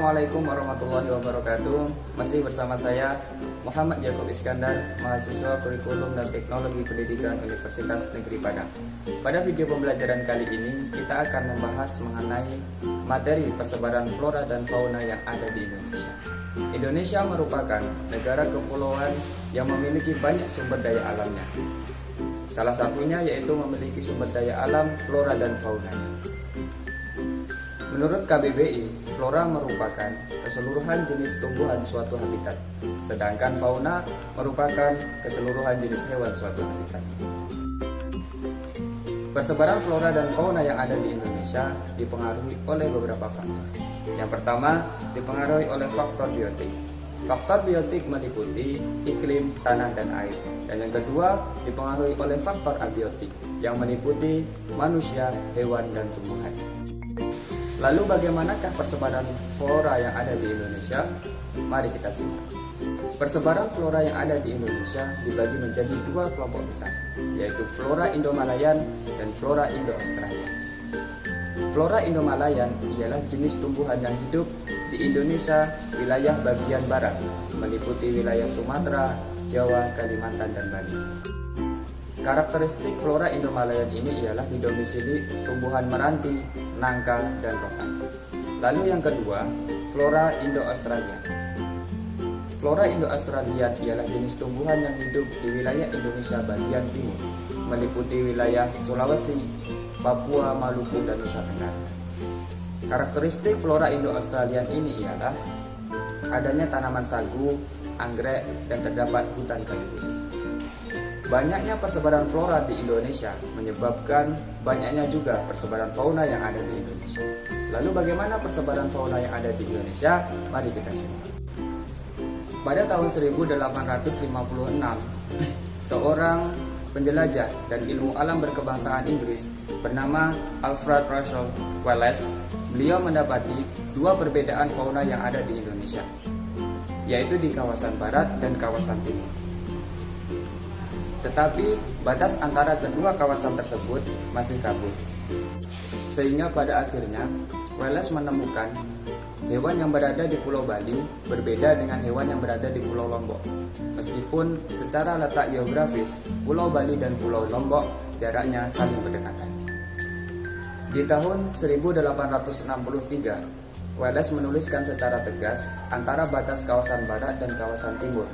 Assalamualaikum warahmatullahi wabarakatuh. Masih bersama saya Muhammad Yaakob Iskandar, mahasiswa Kurikulum dan Teknologi Pendidikan Universitas Negeri Padang. Pada video pembelajaran kali ini kita akan membahas mengenai materi persebaran flora dan fauna yang ada di Indonesia. Indonesia merupakan negara kepulauan yang memiliki banyak sumber daya alamnya. Salah satunya yaitu memiliki sumber daya alam flora dan faunanya. Menurut KBBI, flora merupakan keseluruhan jenis tumbuhan suatu habitat, sedangkan fauna merupakan keseluruhan jenis hewan suatu habitat. Persebaran flora dan fauna yang ada di Indonesia dipengaruhi oleh beberapa faktor. Yang pertama, dipengaruhi oleh faktor biotik. Faktor biotik meliputi iklim, tanah, dan air. Dan yang kedua, dipengaruhi oleh faktor abiotik yang meliputi manusia, hewan, dan tumbuhan. Lalu bagaimanakah persebaran flora yang ada di Indonesia? Mari kita simak. Persebaran flora yang ada di Indonesia dibagi menjadi dua kelompok besar, yaitu flora Indo-Malayan dan flora Indo-Australian. Flora Indo-Malayan ialah jenis tumbuhan yang hidup di Indonesia wilayah bagian barat, meliputi wilayah Sumatera, Jawa, Kalimantan, dan Bali. Karakteristik flora Indo-Malayan ini ialah didomisili tumbuhan meranti, nangka, dan rotan. Lalu yang kedua, flora Indo-Australian. Flora Indo-Australian ialah jenis tumbuhan yang hidup di wilayah Indonesia bagian timur, meliputi wilayah Sulawesi, Papua, Maluku, dan Nusa Tenggara. Karakteristik flora Indo-Australian ini ialah adanya tanaman sagu, anggrek, dan terdapat hutan kayu putih. Banyaknya persebaran flora di Indonesia menyebabkan banyaknya juga persebaran fauna yang ada di Indonesia. Lalu bagaimana persebaran fauna yang ada di Indonesia? Mari kita simak. Pada tahun 1856, seorang penjelajah dan ilmu alam berkebangsaan Inggris bernama Alfred Russel Wallace, beliau mendapati dua perbedaan fauna yang ada di Indonesia, yaitu di kawasan barat dan kawasan timur. Tetapi batas antara kedua kawasan tersebut masih kabur. Sehingga pada akhirnya Wallace menemukan hewan yang berada di Pulau Bali berbeda dengan hewan yang berada di Pulau Lombok. Meskipun secara letak geografis Pulau Bali dan Pulau Lombok jaraknya saling berdekatan. Di tahun 1863, Wallace menuliskan secara tegas antara batas kawasan barat dan kawasan timur,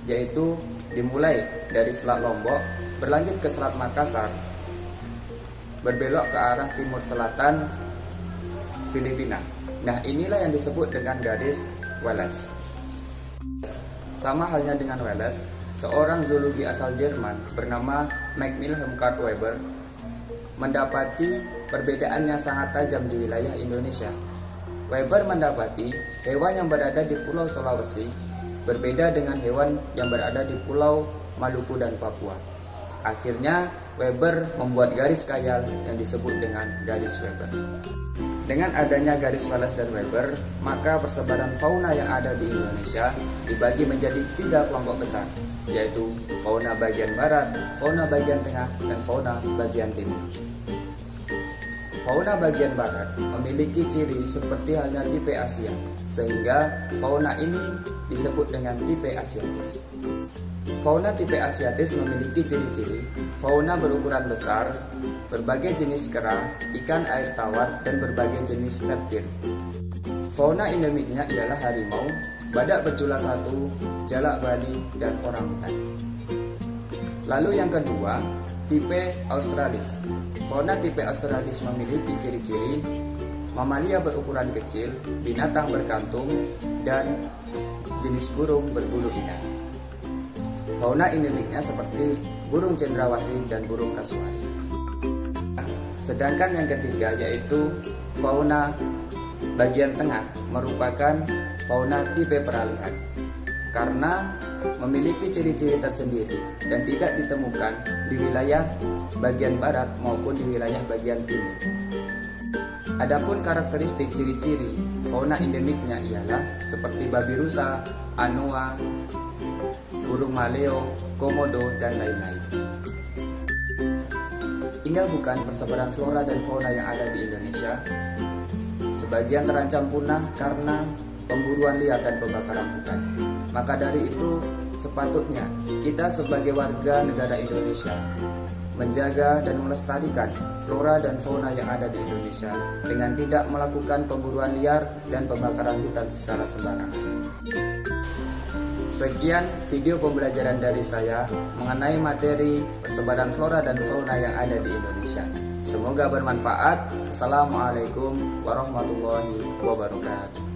yaitu dimulai dari Selat Lombok, berlanjut ke Selat Makassar, berbelok ke arah timur selatan Filipina. Nah, inilah yang disebut dengan garis Wallace. Sama halnya dengan Wallace, seorang zoologi asal Jerman bernama Maximilian Weber mendapati perbedaannya sangat tajam di wilayah Indonesia. Weber mendapati hewan yang berada di Pulau Sulawesi berbeda dengan hewan yang berada di Pulau Maluku dan Papua. Akhirnya Weber membuat garis khayal yang disebut dengan garis Weber. Dengan adanya garis Wallace dan Weber, maka persebaran fauna yang ada di Indonesia dibagi menjadi tiga kelompok besar, yaitu fauna bagian barat, fauna bagian tengah, dan fauna bagian timur. Fauna bagian barat memiliki ciri seperti halnya tipe Asia, sehingga fauna ini disebut dengan tipe asiatis. Fauna tipe asiatis memiliki ciri-ciri fauna berukuran besar, berbagai jenis kera, ikan air tawar, dan berbagai jenis reptil. Fauna endemiknya ialah harimau, badak bercula satu, jalak Bali, dan orangutan. Lalu yang kedua, tipe Australis. Fauna tipe Australis memiliki ciri-ciri mamalia berukuran kecil, binatang berkantung, dan jenis burung berbulu indah. Fauna endemiknya seperti burung cendrawasih dan burung kasuari. Sedangkan yang ketiga yaitu fauna bagian tengah merupakan fauna tipe peralihan, karena memiliki ciri-ciri tersendiri dan tidak ditemukan di wilayah bagian barat maupun di wilayah bagian timur. Adapun karakteristik ciri-ciri fauna endemiknya ialah seperti babi rusa, anoa, burung maleo, komodo, dan lain-lain. Indah bukan persebaran flora dan fauna yang ada di Indonesia? Sebagian terancam punah karena pemburuan liar dan pembakaran hutan. Maka dari itu, sepatutnya kita sebagai warga negara Indonesia menjaga dan melestarikan flora dan fauna yang ada di Indonesia dengan tidak melakukan pemburuan liar dan pembakaran hutan secara sembarangan. Sekian video pembelajaran dari saya mengenai materi persebaran flora dan fauna yang ada di Indonesia. Semoga bermanfaat. Assalamualaikum warahmatullahi wabarakatuh.